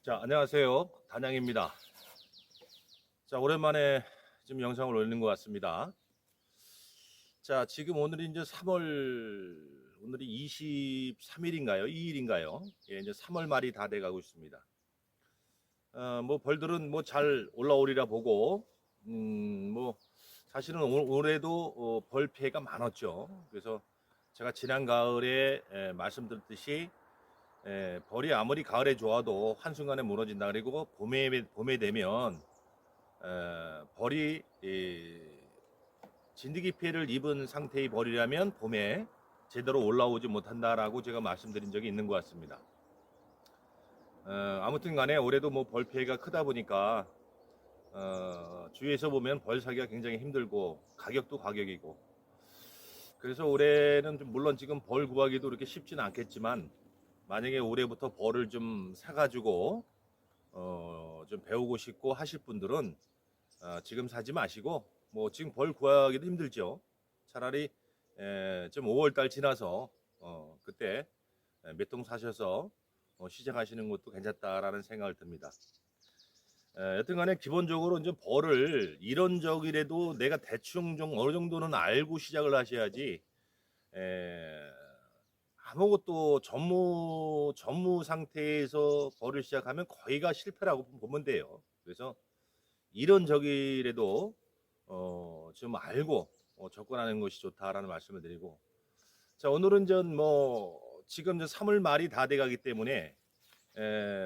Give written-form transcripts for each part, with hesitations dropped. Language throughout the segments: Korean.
자, 안녕하세요. 단양입니다. 자, 오랜만에 지금 영상을 올리는 것 같습니다. 자, 지금 오늘이 이제 3월, 오늘이 23일인가요? 2일인가요? 예, 이제 3월 말이 다 돼가고 있습니다. 뭐 벌들은 뭐 잘 올라오리라 보고, 사실은 올해도 벌 피해가 많았죠. 그래서 제가 지난 가을에 말씀드렸듯이 벌이 아무리 가을에 좋아도 한순간에 무너진다. 그리고 봄에 되면 벌이 진드기 피해를 입은 상태의 벌이라면 봄에 제대로 올라오지 못한다라고 제가 말씀드린 적이 있는 것 같습니다. 아무튼 간에 올해도 뭐 벌 피해가 크다 보니까 주위에서 보면 벌 사기가 굉장히 힘들고 가격도 가격이고, 그래서 올해는 좀 물론 지금 벌 구하기도 그렇게 쉽지는 않겠지만, 만약에 올해부터 벌을 좀 사가지고 좀 배우고 싶고 하실 분들은 지금 사지 마시고, 뭐 지금 벌 구하기도 힘들죠. 차라리 좀 5월달 지나서 그때 몇 통 사셔서 시작하시는 것도 괜찮다라는 생각을 듭니다. 여튼간에 기본적으로 이제 벌을 이런저기라도 내가 대충 좀 어느 정도는 알고 시작을 하셔야지, 아무것도 전무 상태에서 벌을 시작하면 거의가 실패라고 보면 돼요. 그래서 이런저기라도 좀 알고 접근하는 것이 좋다라는 말씀을 드리고, 자, 오늘은 지금 이제 3월 말이 다 돼가기 때문에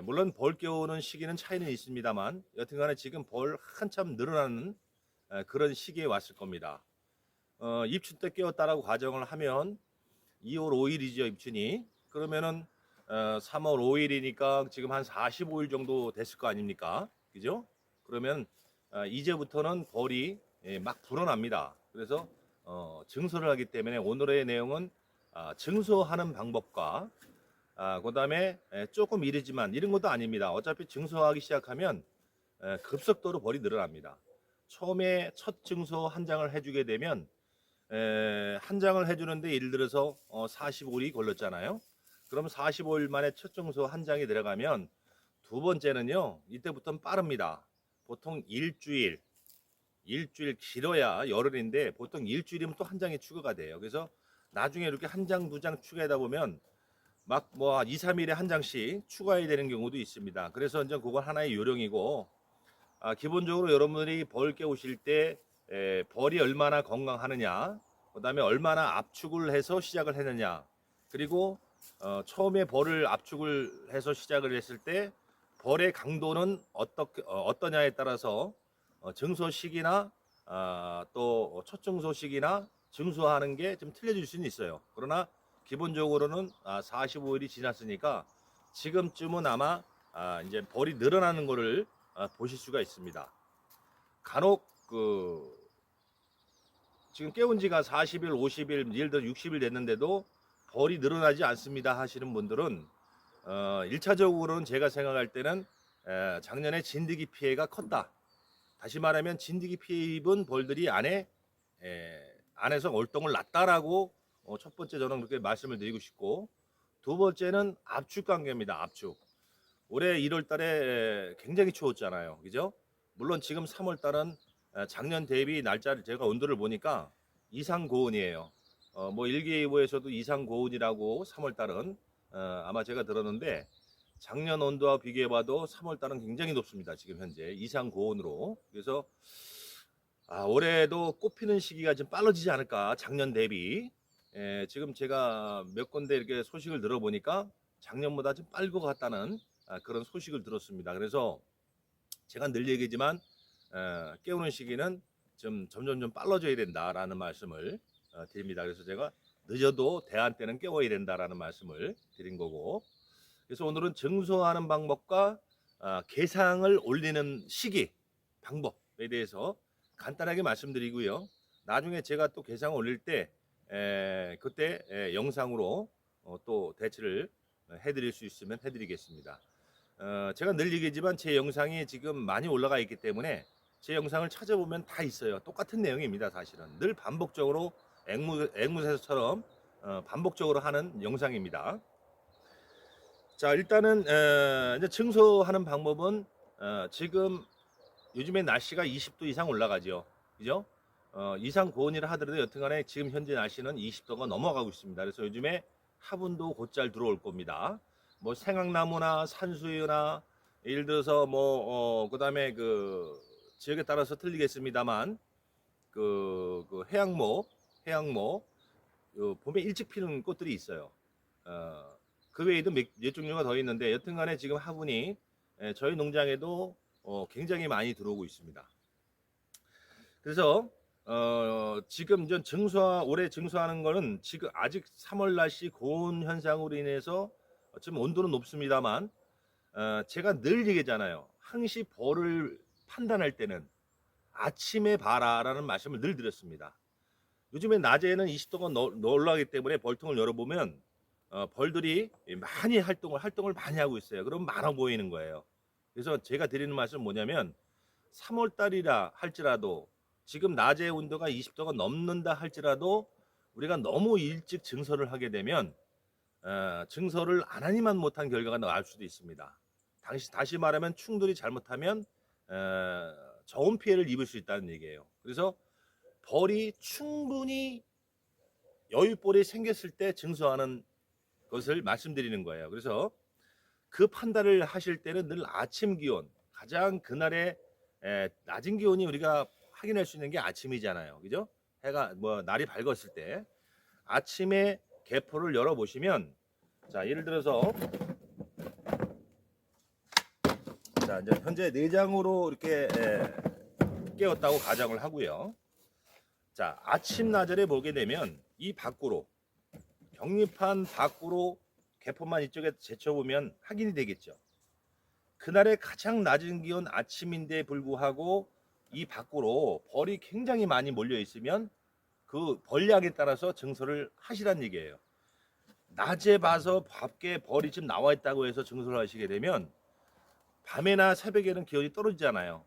물론 벌 깨우는 시기는 차이는 있습니다만, 여튼간에 지금 벌 한참 늘어나는 그런 시기에 왔을 겁니다. 입춘 때 깨웠다라고 가정을 하면 2월 5일이죠, 입춘이. 그러면은 3월 5일이니까 지금 한 45일 정도 됐을 거 아닙니까? 그죠? 그러면 이제부터는 벌이 막 불어납니다. 그래서 증서를 하기 때문에 오늘의 내용은 증서하는 방법과, 그다음에 조금 이르지만 이런 것도 아닙니다. 어차피 증서하기 시작하면 급속도로 벌이 늘어납니다. 처음에 첫 증서 한 장을 해주게 되면 한 장을 해주는데 예를 들어서 45일이 걸렸잖아요. 그럼 45일 만에 첫 증서 한 장이 들어가면 두 번째는요, 이때부터는 빠릅니다. 보통 일주일 길어야 열흘인데 보통 일주일이면 또 한 장이 추가가 돼요. 그래서 나중에 이렇게 한 장, 두 장 추가하다 보면 막 뭐 2, 3일에 한 장씩 추가해야 되는 경우도 있습니다. 그래서 이제 그건 하나의 요령이고, 기본적으로 여러분들이 벌 깨우실 때 벌이 얼마나 건강하느냐, 그 다음에 얼마나 압축을 해서 시작을 했느냐, 그리고 처음에 벌을 압축을 해서 시작을 했을 때 벌의 강도는 어떠냐에 따라서 증소 시기나 또 첫 증소 시기나 증소하는 게 좀 틀려질 수는 있어요. 그러나 기본적으로는 45일이 지났으니까 지금쯤은 아마 이제 벌이 늘어나는 것을 보실 수가 있습니다. 간혹 지금 깨운 지가 40일, 50일, 예를 들어 60일 됐는데도 벌이 늘어나지 않습니다 하시는 분들은 1차적으로는 제가 생각할 때는 작년에 진드기 피해가 컸다. 다시 말하면 진드기 피해 입은 벌들이 안에서 월동을 났다라고 첫 번째 저는 그렇게 말씀을 드리고 싶고, 두 번째는 압축 관계입니다. 압축. 올해 1월 달에 굉장히 추웠잖아요. 그죠? 물론 지금 3월 달은 작년 대비 날짜를 제가 온도를 보니까 이상 고온이에요. 뭐 일기예보에서도 이상 고온이라고 3월 달은 아마 제가 들었는데, 작년 온도와 비교해봐도 3월 달은 굉장히 높습니다. 지금 현재 이상 고온으로. 그래서 올해도 꽃피는 시기가 좀 빨라지지 않을까, 작년 대비. 지금 제가 몇 군데 이렇게 소식을 들어보니까 작년보다 좀 빠를 것 같다는 그런 소식을 들었습니다. 그래서 제가 늘 얘기지만 깨우는 시기는 좀 점점 좀 빨라져야 된다라는 말씀을 드립니다. 그래서 제가 늦어도 대안 때는 깨워야 된다라는 말씀을 드린 거고, 그래서 오늘은 증소하는 방법과 개상을 올리는 시기 방법에 대해서 간단하게 말씀드리고요. 나중에 제가 또 개상을 올릴 때 그때 영상으로 또 대처를 해드릴 수 있으면 해드리겠습니다. 제가 늘 얘기지만 제 영상이 지금 많이 올라가 있기 때문에 제 영상을 찾아보면 다 있어요. 똑같은 내용입니다. 사실은 늘 반복적으로 앵무새처럼 반복적으로 하는 영상입니다. 자, 일단은 이제 증소하는 방법은 지금 요즘에 날씨가 20도 이상 올라가죠. 그죠? 이상 고온이라 하더라도 여튼간에 지금 현재 날씨는 20도가 넘어가고 있습니다. 그래서 요즘에 화분도 곧잘 들어올 겁니다. 뭐 생강나무나 산수유나 예를 들어서 뭐 그다음에 그 지역에 따라서 틀리겠습니다만 그 해양목 봄에 일찍 피는 꽃들이 있어요. 어, 그 외에도 몇 종류가 더 있는데 여튼간에 지금 화분이 저희 농장에도 굉장히 많이 들어오고 있습니다. 그래서 지금 전 올해 증수하는 거는 지금 아직 3월 날씨 고온 현상으로 인해서 지금 온도는 높습니다만 제가 늘 얘기잖아요. 항시 벌을 판단할 때는 아침에 봐라라는 말씀을 늘 드렸습니다. 요즘에 낮에는 20도가 올라가기 때문에 벌통을 열어보면 벌들이 많이 활동을 많이 하고 있어요. 그럼 많아 보이는 거예요. 그래서 제가 드리는 말씀은 뭐냐면 3월 달이라 할지라도 지금 낮에 온도가 20도가 넘는다 할지라도 우리가 너무 일찍 증설을 하게 되면 증설을 안 하니만 못한 결과가 나올 수도 있습니다. 다시 말하면 충돌이 잘못하면 저온 피해를 입을 수 있다는 얘기예요. 그래서 벌이 충분히 여유벌이 생겼을 때 증수하는 것을 말씀드리는 거예요. 그래서 그 판단을 하실 때는 늘 아침 기온, 가장 그날의 낮은 기온이 우리가 확인할 수 있는 게 아침이잖아요. 그죠? 해가 날이 밝았을 때 아침에 개포를 열어 보시면, 자, 예를 들어서 자, 이제 현재 내장으로 이렇게 깨웠다고 가정을 하고요. 자, 아침 나절에 보게 되면 이 밖으로 격리판 밖으로 개포만 이쪽에 제쳐보면 확인이 되겠죠. 그날의 가장 낮은 기온 아침인데 불구하고 이 밖으로 벌이 굉장히 많이 몰려 있으면 그 벌량에 따라서 증설을 하시란 얘기예요. 낮에 봐서 밖에 벌이 지금 나와 있다고 해서 증설을 하시게 되면 밤에나 새벽에는 기온이 떨어지잖아요.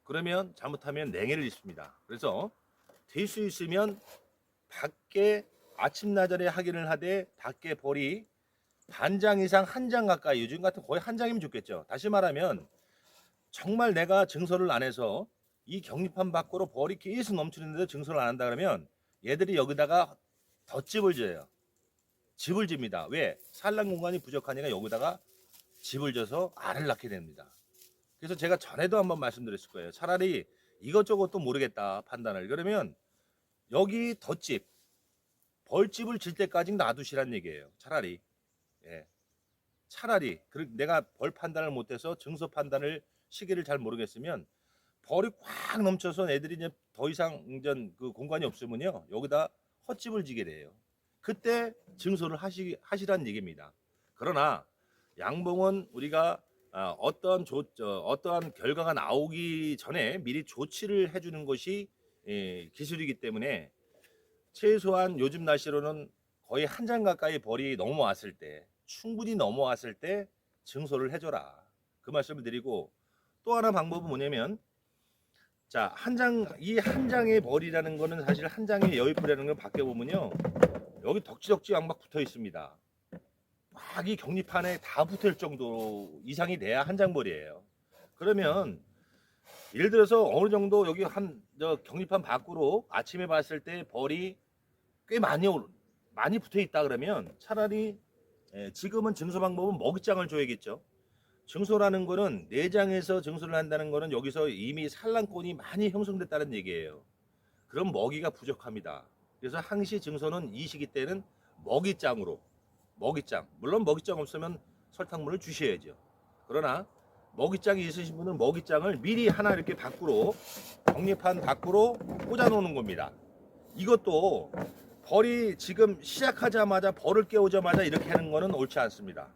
그러면 잘못하면 냉해를 입습니다. 그래서 될 수 있으면 밖에 아침 나절에 확인을 하되 밖에 벌이 반 장 이상 한 장 가까이, 요즘 같은 거의 한 장이면 좋겠죠. 다시 말하면 정말 내가 증설을 안 해서 이 격리판 밖으로 벌이 계속 넘치는데도 증설을 안 한다 그러면 얘들이 여기다가 덧집을 져요. 집을 집니다. 왜? 산란 공간이 부족하니까 여기다가 집을 져서 알을 낳게 됩니다. 그래서 제가 전에도 한번 말씀드렸을 거예요. 차라리 이것저것도 모르겠다 판단을, 그러면 여기 덧집 벌집을 질 때까지 놔두시란 얘기예요. 차라리. 예. 차라리 내가 벌 판단을 못해서 증서 판단을 시기를 잘 모르겠으면 벌이 꽉 넘쳐서 애들이 이제 더 이상 그 공간이 없으면요 여기다 헛집을 지게 돼요. 그때 증소를 하시란 얘기입니다. 그러나 양봉은 우리가 어떠한 결과가 나오기 전에 미리 조치를 해주는 것이 기술이기 때문에 최소한 요즘 날씨로는 거의 한 장 가까이 벌이 넘어왔을 때, 충분히 넘어왔을 때 증소를 해줘라, 그 말씀을 드리고, 또 하나 방법은 뭐냐면, 자, 이 한 장의 벌이라는 거는 사실 한 장의 여의풀이라는 걸 밖에 보면요 여기 덕지덕지 막 붙어 있습니다. 막 이 격리판에 다 붙을 정도 이상이 돼야 한 장 벌이에요. 그러면 예를 들어서 어느 정도 여기 격리판 밖으로 아침에 봤을 때 벌이 꽤 많이 붙어 있다 그러면 차라리 지금은 증소 방법은 먹이장을 줘야겠죠. 증소라는 거는 내장에서 증소를 한다는 거는 여기서 이미 산란권이 많이 형성됐다는 얘기예요. 그럼 먹이가 부족합니다. 그래서 항시 증소는 이 시기 때는 먹이장, 물론 먹이장 없으면 설탕물을 주셔야죠. 그러나 먹이장이 있으신 분은 먹이장을 미리 하나 이렇게 격리판 밖으로 꽂아 놓는 겁니다. 이것도 벌이 지금 시작하자마자 벌을 깨우자마자 이렇게 하는 거는 옳지 않습니다.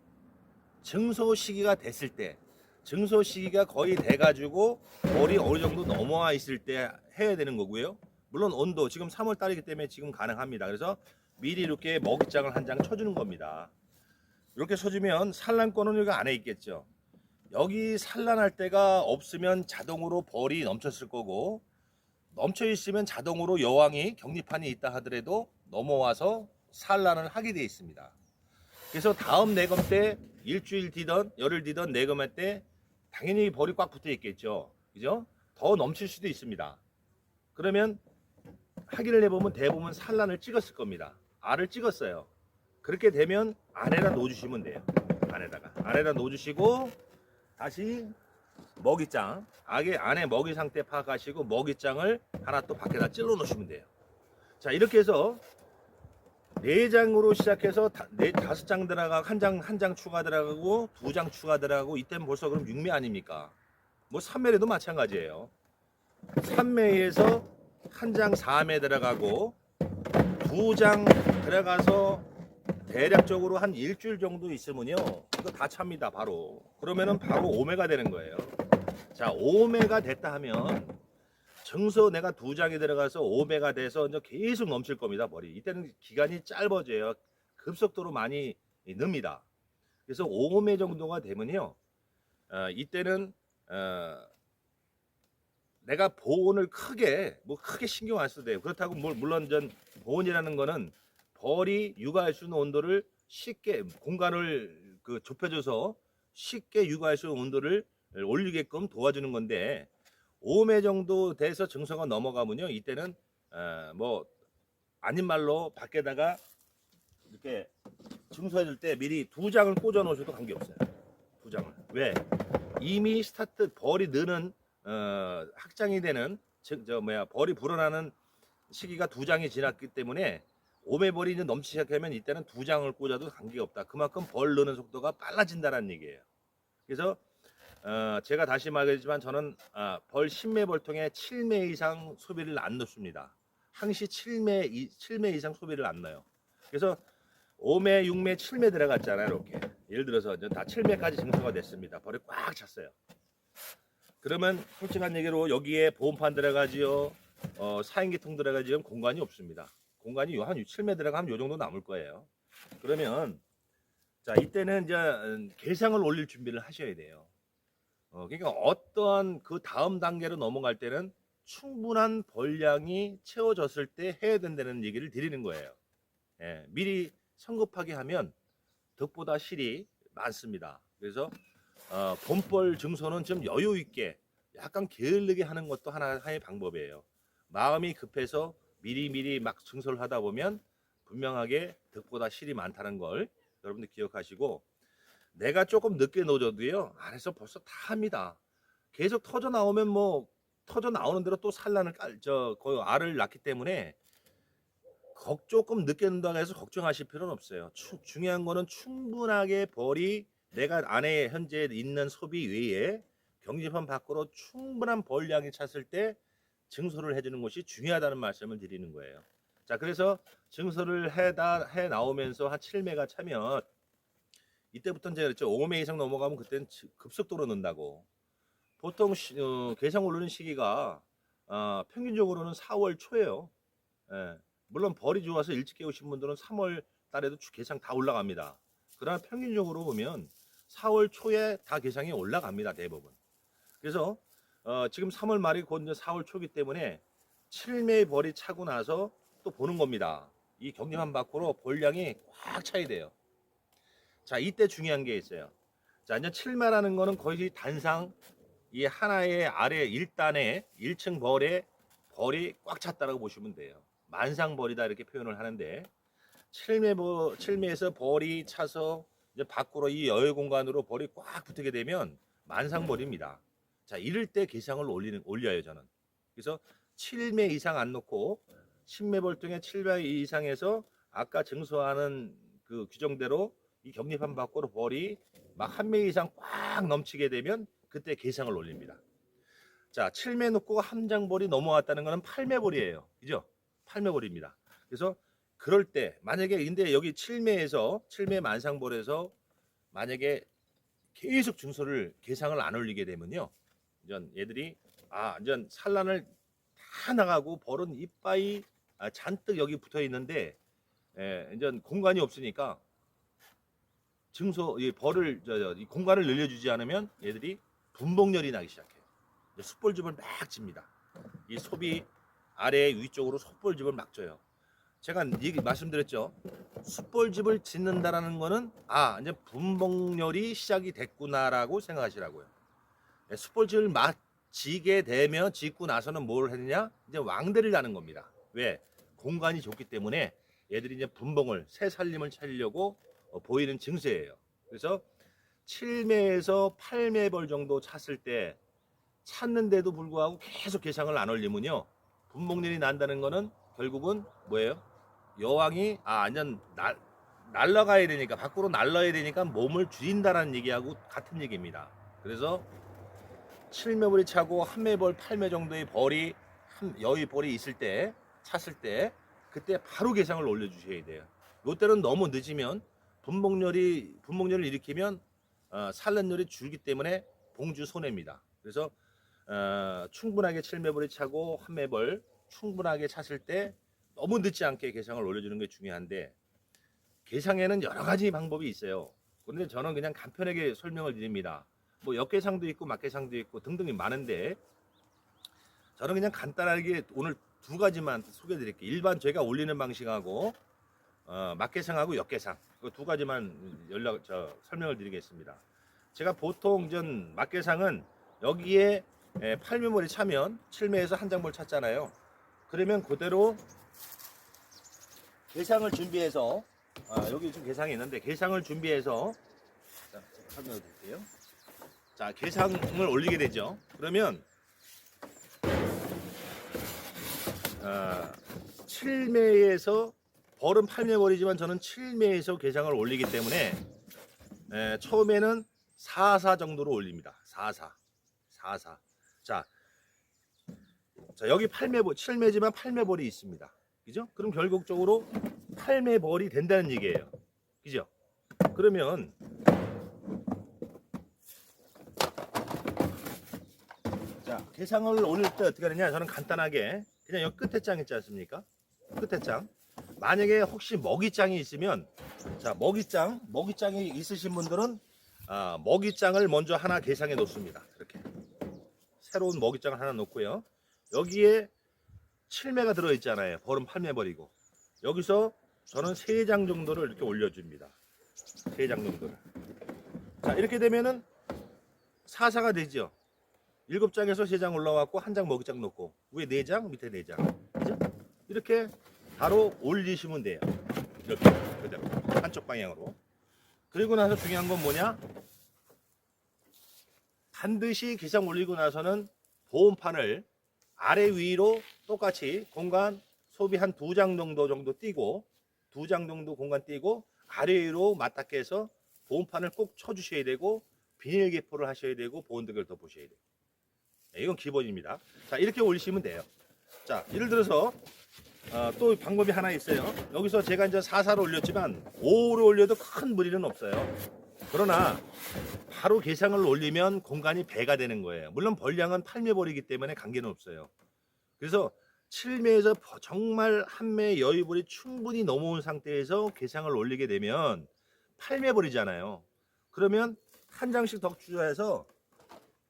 증소 시기가 됐을 때, 증소 시기가 거의 돼가지고 벌이 어느 정도 넘어와 있을 때 해야 되는 거고요. 물론 온도 지금 3월 달이기 때문에 지금 가능합니다. 그래서 미리 이렇게 먹이장을 한 장 쳐주는 겁니다. 이렇게 쳐주면 산란권은 여기 안에 있겠죠. 여기 산란할 때가 없으면 자동으로 벌이 넘쳤을 거고, 넘쳐 있으면 자동으로 여왕이 격리판이 있다 하더라도 넘어와서 산란을 하게 되어 있습니다. 그래서 다음 내검 때 일주일 뒤던 열흘 뒤던 내검할 때 당연히 벌이 꽉 붙어 있겠죠. 그죠? 더 넘칠 수도 있습니다. 그러면 확인을 해보면 대부분 산란을 찍었을 겁니다. 알을 찍었어요. 그렇게 되면 안에다 놓아주시면 돼요. 안에다 놓아주시고 다시 먹이장 안에 먹이 상태 파악하시고 먹이장을 하나 또 밖에다 찔러 놓으시면 돼요. 자, 이렇게 해서 4장으로 시작해서 5장 들어가고 한 장 추가 들어가고 2장 추가 들어가고 이때는 벌써 그럼 6매 아닙니까? 뭐 3매래도 마찬가지예요. 3매에서 한 장 4매 들어가고 2장 들어가서 대략적으로 한 일주일 정도 있으면요 이거 다 찹니다. 바로 그러면은 바로 5매가 되는 거예요. 자, 5매가 됐다 하면 정서 내가 2장이 들어가서 5매가 돼서 이제 계속 넘칠 겁니다. 벌이 이때는 기간이 짧아져요. 급속도로 많이 늡니다. 그래서 5매 정도가 되면요 이때는 내가 보온을 크게 신경 안 써도 돼요. 그렇다고 물론 전 보온이라는 거는 벌이 육아할 수 있는 온도를 쉽게 공간을 좁혀줘서 쉽게 육아할 수 있는 온도를 올리게끔 도와주는 건데 5매 정도 돼서 증서가 넘어가면요 이때는 뭐 아닌 말로 밖에다가 이렇게 증서해줄 때 미리 2장을 꽂아 놓으셔도 관계없어요. 2장을 왜? 이미 스타트 벌이 느는 확장이 되는 벌이 불어나는 시기가 2장이 지났기 때문에 5매 벌이 이제 넘치기 시작하면 이때는 2장을 꽂아도 관계없다. 그만큼 벌 느는 속도가 빨라진다는 얘기예요. 그래서 제가 다시 말하지만 저는 벌 10매 벌통에 7매 이상 소비를 안 넣습니다. 항시 7매 이상 소비를 안 넣어요. 그래서 5매, 6매, 7매 들어갔잖아요. 이렇게 예를 들어서 다 7매까지 증서가 됐습니다. 벌이 꽉 찼어요. 그러면 솔직한 얘기로 여기에 보온판 들어가지요, 사인기통 들어가지요, 공간이 없습니다. 공간이 한 7매 들어가면 요 정도 남을 거예요. 그러면 자 이때는 이제 개상을 올릴 준비를 하셔야 돼요. 그러니까 어떠한 그 다음 단계로 넘어갈 때는 충분한 벌량이 채워졌을 때 해야 된다는 얘기를 드리는 거예요. 예, 미리 성급하게 하면 덕보다 실이 많습니다. 그래서 봄벌 증소는 좀 여유 있게 약간 게을르게 하는 것도 하나의 방법이에요. 마음이 급해서 미리미리 막 증소를 하다 보면 분명하게 덕보다 실이 많다는 걸 여러분들 기억하시고, 내가 조금 늦게 넣어줘도요 안에서 벌써 다 합니다. 계속 터져 나오면 뭐 터져 나오는 대로 또 산란을 그 알을 낳기 때문에 조금 늦게 넣는다고 해서 걱정하실 필요는 없어요. 중요한 거는 충분하게 벌이 내가 안에 현재 있는 소비 외에 경지판 밖으로 충분한 벌량이 찼을 때 증소를 해주는 것이 중요하다는 말씀을 드리는 거예요. 자, 그래서 증소를 해 나오면서 한 7매가 차면 이때부터는 제가 그랬죠. 5매 이상 넘어가면 그때는 급속도로 넣는다고. 보통 개상 오르는 시기가 평균적으로는 4월 초예요. 예. 물론 벌이 좋아서 일찍 깨우신 분들은 3월 달에도 개상 다 올라갑니다. 그러나 평균적으로 보면 4월 초에 다 개상이 올라갑니다. 대부분. 그래서 지금 3월 말이 곧 이제 4월 초기 때문에 7매의 벌이 차고 나서 또 보는 겁니다. 이 격리판 밖으로 벌량이 꽉 차야 돼요. 자, 이때 중요한 게 있어요. 자, 이제 7매라는 거는 거의 단상 이 하나의 아래 1단에 1층 벌에 벌이 꽉 찼다라고 보시면 돼요. 만상벌이다 이렇게 표현을 하는데 7매에서 벌이 차서 이제 밖으로 이 여유 공간으로 벌이 꽉 붙게 되면 만상벌입니다. 자, 이럴 때 개상을 올려요 저는. 그래서 7매 이상 안 놓고 10매 벌통에 7매 이상에서 아까 증서하는 그 규정대로 이 격리판 밖으로 벌이 막 한 매 이상 꽉 넘치게 되면 그때 개상을 올립니다. 자, 7매 놓고 함장벌이 넘어왔다는 것은 8매벌이에요. 그죠? 8매벌입니다. 그래서 그럴 때 만약에 근데 여기 7매 만상벌에서 만약에 계속 증서를 개상을 안 올리게 되면요. 이전 얘들이 이전 산란을 다 나가고 벌은 이빠이 잔뜩 여기 붙어 있는데 이전 공간이 없으니까 증소 이 벌을 이 공간을 늘려주지 않으면 얘들이 분봉열이 나기 시작해요. 숯벌집을 막 집니다. 이 소비 아래 위쪽으로 숯벌집을 막 져요. 제가 말씀드렸죠. 숯벌집을 짓는다라는 거는 이제 분봉렬이 시작이 됐구나라고 생각하시라고요. 숯벌집을 지게 되면 짓고 나서는 뭘 했느냐? 이제 왕대를 나는 겁니다. 왜? 공간이 좁기 때문에 얘들이 이제 분봉을 새 살림을 차리려고 보이는 증세예요. 그래서 7매에서 8매벌 정도 찼을 때 찼는데도 불구하고 계속 개상을 안 올리면요, 분봉렬이 난다는 거는 결국은 뭐예요? 여왕이 완전 날라가야 되니까, 밖으로 날라야 되니까 몸을 줄인다라는 얘기하고 같은 얘기입니다. 그래서 7매벌이 차고 1매벌 8매 정도의 벌이 여의 벌이 있을 때, 찼을 때 그때 바로 개상을 올려주셔야 돼요. 요때는 너무 늦으면 분봉렬을 일으키면 산란율이 줄기 때문에 봉주 손해입니다. 그래서 충분하게 7매벌이 차고 1매벌 충분하게 찼을 때 너무 늦지 않게 개상을 올려주는 게 중요한데, 개상에는 여러 가지 방법이 있어요. 그런데 저는 그냥 간편하게 설명을 드립니다. 뭐 역개상도 있고 막개상도 있고 등등이 많은데, 저는 그냥 간단하게 오늘 두 가지만 소개해 드릴게요. 일반 제가 올리는 방식하고 막개상하고 역개상, 그 두 가지만 설명을 드리겠습니다. 제가 보통 막개상은 여기에 8매벌이 차면 7매에서 한 장벌 찼잖아요. 그러면 그대로 개상을 준비해서, 여기 지금 개상이 있는데 개상을 준비해서, 자, 설명을 드릴게요. 자, 개상을 올리게 되죠. 그러면 7매에서 벌은 8매벌이지만 저는 7매에서 개상을 올리기 때문에 처음에는 4사 정도로 올립니다. 4사. 자, 여기 7매지만 8매벌이 있습니다. 그죠? 그럼 결국적으로 8매벌이 된다는 얘기예요. 그죠? 그러면 자, 개상을 올릴 때 어떻게 하느냐? 저는 간단하게 그냥 여기 끝에 장 있지 않습니까? 끝에 장. 만약에 혹시 먹이장이 있으면, 자, 먹이장이 있으신 분들은 먹이장을 먼저 하나 개상해 놓습니다. 이렇게 새로운 먹이장을 하나 놓고요. 여기에 7매가 들어 있잖아요. 벌은 8매벌이고, 여기서 저는 3장 정도를 이렇게 올려줍니다. 3장 정도를. 자, 이렇게 되면은 4사가 되죠. 7장에서 3장 올라왔고, 한 장 먹이장 놓고, 위에 4장, 밑에 4장. 그죠? 이렇게 바로 올리시면 돼요. 이렇게 그대로 한쪽 방향으로. 그리고 나서 중요한 건 뭐냐? 반드시 개상 올리고 나서는 보온판을 아래 위로 똑같이 공간 소비 한 2장 정도 띄고, 2장 정도 공간 띄고 아래 위로 맞닿게 해서 보온판을 꼭 쳐주셔야 되고, 비닐 개포를 하셔야 되고, 보온등을 덮으셔야 돼요. 이건 기본입니다. 자, 이렇게 올리시면 돼요. 자, 예를 들어서 또 방법이 하나 있어요. 여기서 제가 이제 4사로 올렸지만 5로 올려도 큰 무리는 없어요. 그러나 바로 개상을 올리면 공간이 배가 되는 거예요. 물론 벌량은 8매벌이기 때문에 관계는 없어요. 그래서 7매에서 정말 한 매 여의벌이 충분히 넘어온 상태에서 개상을 올리게 되면 8매벌이잖아요. 그러면 한 장씩 더 추가해서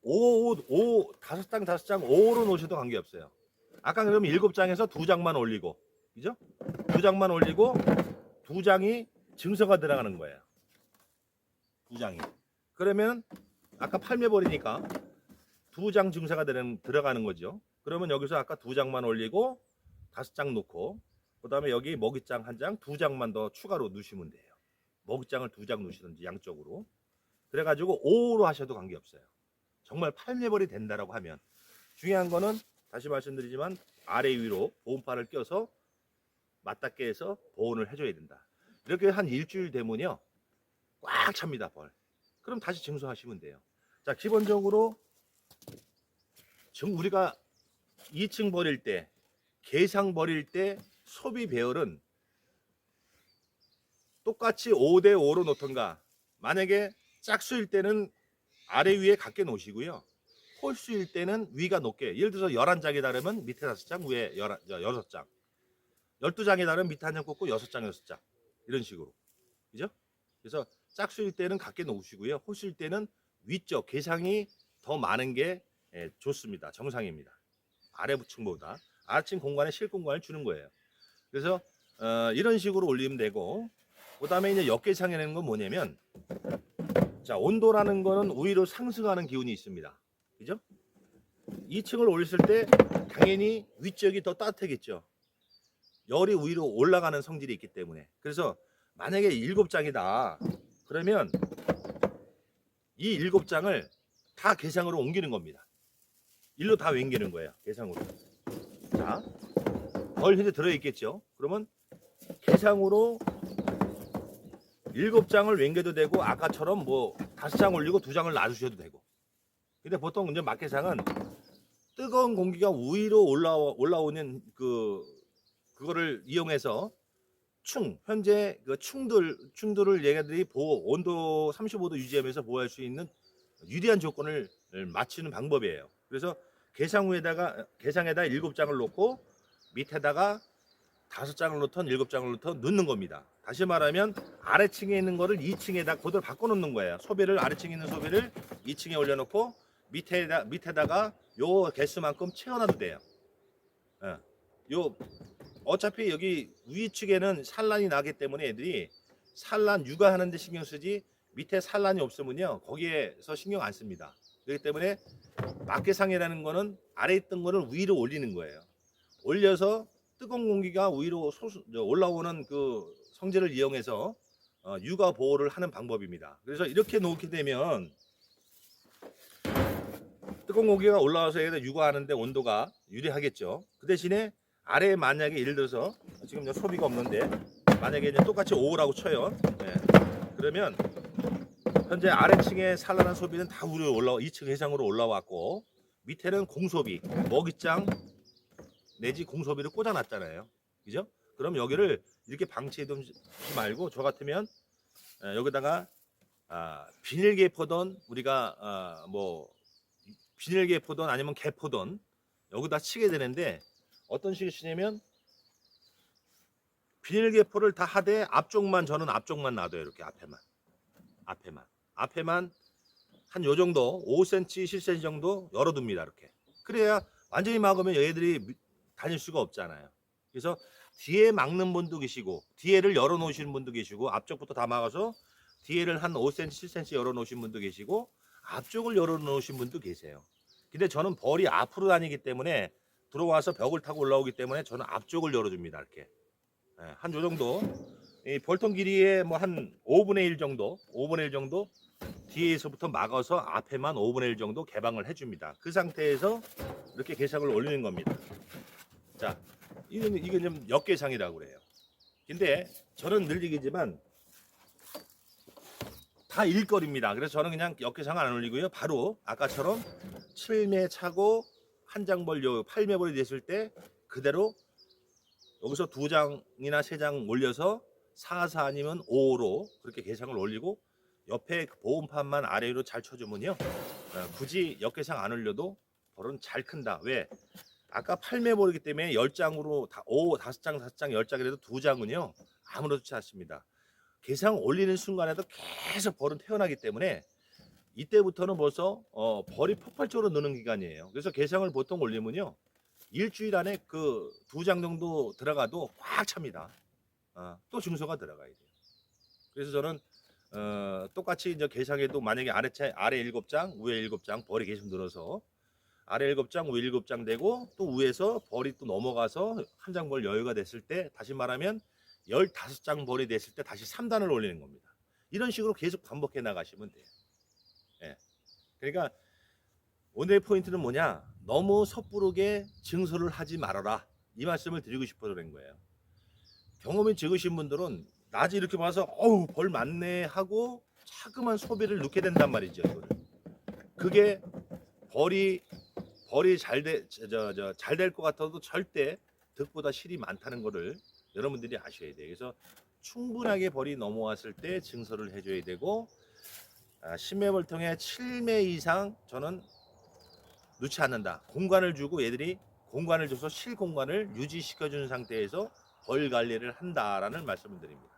5장 5로 놓으셔도 관계없어요. 아까 그러면 7장에서 2장만 올리고, 그죠? 2장만 올리고 2장이 증서가 들어가는 거예요. 2장이. 그러면 아까 8매벌이니까 2장 증서가 들어가는 거죠. 그러면 여기서 아까 2장만 올리고 5장 놓고, 그 다음에 여기 먹이장 한 장, 2장만 더 추가로 넣으시면 돼요. 먹이장을 2장 넣으시든지 양쪽으로. 그래가지고 5로 하셔도 관계없어요. 정말 8매벌이 된다라고 하면. 중요한 거는 다시 말씀드리지만 아래 위로 보온판을 껴서 맞닿게 해서 보온을 해줘야 된다. 이렇게 한 일주일 되면요, 꽉 찹니다, 벌. 그럼 다시 증수하시면 돼요. 자, 기본적으로 우리가 2층 버릴 때, 개상 버릴 때 소비 배열은 똑같이 5대5로 놓던가, 만약에 짝수일 때는 아래 위에 같게 놓으시고요, 홀수일 때는 위가 높게, 예를 들어서 11장이 다르면 밑에 5장, 위에 6장, 12장이 다르면 밑에 한 장 꽂고 6장, 6장, 이런 식으로. 그죠? 그래서 짝수일 때는 같게 놓으시고요, 홀수일 때는 위쪽 개상이 더 많은 게 좋습니다. 정상입니다. 아래 층보다 아래층 공간에 실 공간을 주는 거예요. 그래서 이런 식으로 올리면 되고, 그다음에 이제 역계상이라는 건 뭐냐면, 자, 온도라는 거는 위로 상승하는 기운이 있습니다. 그죠? 2층을 올렸을 때 당연히 위쪽이 더 따뜻하겠죠. 열이 위로 올라가는 성질이 있기 때문에. 그래서 만약에 7장이다. 그러면 이 7장을 다 계상으로 옮기는 겁니다. 일로 다 옮기는 거예요. 계상으로. 자, 벌 현재 들어있겠죠. 그러면 계상으로 7장을 옮겨도 되고, 아까처럼 뭐 5장 올리고 2장을 놔주셔도 되고. 근데 보통 이제 막계상은 뜨거운 공기가 위로 올라오는 그거를 이용해서 현재 그 충들을 얘네들이 온도 35도 유지하면서 보호할 수 있는 유리한 조건을 맞추는 방법이에요. 그래서 계상에다 7장을 놓고 밑에다가 5장을 놓던 7장을 놓던 넣는 겁니다. 다시 말하면 아래층에 있는 거를 2층에다 그대로 바꿔 놓는 거예요. 소비를 아래층에 있는 소비를 2층에 올려놓고 밑에다가 요 개수만큼 채워놔도 돼요. 요 어차피 여기 위측에는 산란이 나기 때문에 애들이 산란 육아하는데 신경 쓰지, 밑에 산란이 없으면요 거기에서 신경 안 씁니다. 그렇기 때문에 막계상이라는 거는 아래에 있던 거를 위로 올리는 거예요. 올려서 뜨거운 공기가 위로 올라오는 그 성질을 이용해서 육아 보호를 하는 방법입니다. 그래서 이렇게 놓게 되면 뜨거운 공기가 올라와서 얘가 육아하는데 온도가 유리하겠죠. 그 대신에 아래에 만약에 예를 들어서 지금 소비가 없는데 만약에 이제 똑같이 5라고 쳐요. 네. 그러면 현재 아래층에 산란한 소비는 다 위로 2층 해상으로 올라왔고, 밑에는 공소비, 먹이장 내지 공소비를 꽂아놨잖아요. 그죠? 그럼 여기를 이렇게 방치해두지 말고, 저 같으면 여기다가 비닐개포든 우리가 뭐 비닐개포든 아니면 개포든 여기다 치게 되는데, 어떤 식으로 치냐면 비닐개포를 다 하되 저는 앞쪽만 놔둬요. 이렇게 앞에만 한 요 정도 5cm 7cm 정도 열어둡니다. 이렇게. 그래야 완전히 막으면 얘들이 다닐 수가 없잖아요. 그래서 뒤에 막는 분도 계시고, 뒤에를 열어놓으시는 분도 계시고, 앞쪽부터 다 막아서 뒤에를 한 5cm 7cm 열어놓으신 분도 계시고, 앞쪽을 열어놓으신 분도 계세요. 근데 저는 벌이 앞으로 다니기 때문에, 들어와서 벽을 타고 올라오기 때문에 저는 앞쪽을 열어줍니다. 이렇게 한 요 정도, 이 벌통 길이의 뭐 한 5분의 1 정도 뒤에서부터 막아서 앞에만 5분의 1 정도 개방을 해줍니다. 그 상태에서 이렇게 계상을 올리는 겁니다. 자, 이건 좀 역계상이라고 그래요. 근데 저는 늘 얘기지만 다 일거리입니다. 그래서 저는 그냥 역계상 안 올리고요. 바로 아까처럼 7매 차고 한 장벌 8매벌이 됐을 때 그대로 여기서 2장이나 3장 올려서 4, 4 아니면 5로 그렇게 계상을 올리고, 옆에 보온판만 아래로 잘 쳐주면요 굳이 역계상 안 올려도 벌은 잘 큰다. 왜? 아까 8매벌이기 때문에 10장으로 5장 5장 10장이라도 2장은요 아무렇지 않습니다. 계상 올리는 순간에도 계속 벌은 태어나기 때문에 이때부터는 벌써 벌이 폭발적으로 느는 기간이에요. 그래서 계상을 보통 올리면요 일주일 안에 그 2장 정도 들어가도 꽉 찹니다. 또 증소가 들어가야 돼요. 그래서 저는 똑같이 이제 계상에도 만약에 아래 7장 위에 7장 벌이 계속 늘어서 아래 7장 위에 7장 되고, 또 위에서 벌이 또 넘어가서 한 장 벌 여유가 됐을 때, 다시 말하면 15장 벌이 됐을 때 다시 3단을 올리는 겁니다. 이런 식으로 계속 반복해 나가시면 돼요. 예. 그러니까 오늘의 포인트는 뭐냐, 너무 섣부르게 증설을 하지 말아라, 이 말씀을 드리고 싶어서 그런 거예요. 경험이 적으신 분들은 낮에 이렇게 봐서 어우 벌 많네 하고 자그만 소비를 넣게 된단 말이죠. 이거를. 그게 벌이 잘 될 것 같아도 절대 득보다 실이 많다는 거를 여러분들이 아셔야 돼요. 그래서 충분하게 벌이 넘어왔을 때 증설을 해줘야 되고, 10매벌통에 7매 이상 저는 넣지 않는다. 공간을 주고 얘들이 공간을 줘서 실 공간을 유지시켜주는 상태에서 벌 관리를 한다라는 말씀을 드립니다.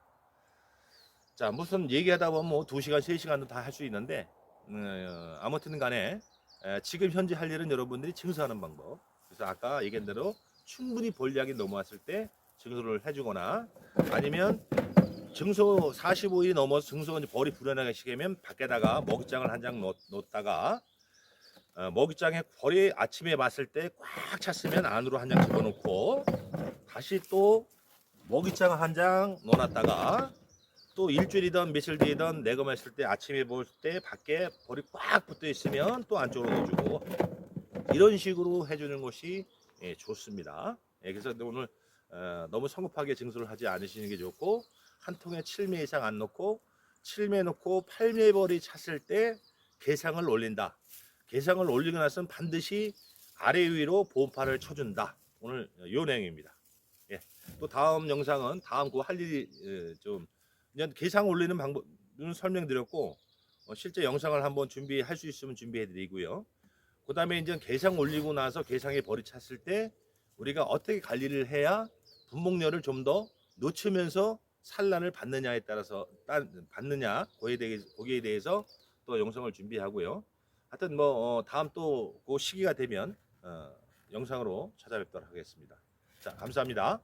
자, 무슨 얘기하다 보면 뭐 2시간 3시간도 다 할 수 있는데, 아무튼 간에 지금 현재 할 일은 여러분들이 증설하는 방법. 그래서 아까 얘기한 대로 충분히 벌량이 넘어왔을 때 증소를 해주거나 아니면 증소 45일이 넘어서 증소가 이제 벌이 불어나기 시작하면 밖에다가 먹이장을 한 장 놓다가 먹이장에 벌이 아침에 봤을 때 꽉 찼으면 안으로 한 장 집어넣고 다시 또 먹이장 한 장 넣어놨다가 또 일주일이든 며칠 뒤든 내검했을 때 아침에 볼 때 밖에 벌이 꽉 붙어 있으면 또 안쪽으로 넣어주고 이런 식으로 해주는 것이 좋습니다. 그래서 오늘 너무 성급하게 증소를 하지 않으시는 게 좋고 한 통에 7매 이상 안 넣고 7매 넣고 8매 벌이 찼을 때 개상을 올린다. 개상을 올리고 나서는 반드시 아래 위로 보온판을 쳐준다. 오늘 요 내용입니다. 예. 또 다음 영상은 다음 그 할 일이 좀 이제 개상 올리는 방법은 설명드렸고 실제 영상을 한번 준비할 수 있으면 준비해드리고요. 그 다음에 이제 개상 올리고 나서 개상에 벌이 찼을 때 우리가 어떻게 관리를 해야 분목열을 좀 더 놓치면서 산란을 받느냐에 따라서 받느냐 거기에 대해서 또 영상을 준비하고요. 하여튼 뭐 다음 또 그 시기가 되면 영상으로 찾아뵙도록 하겠습니다. 자, 감사합니다.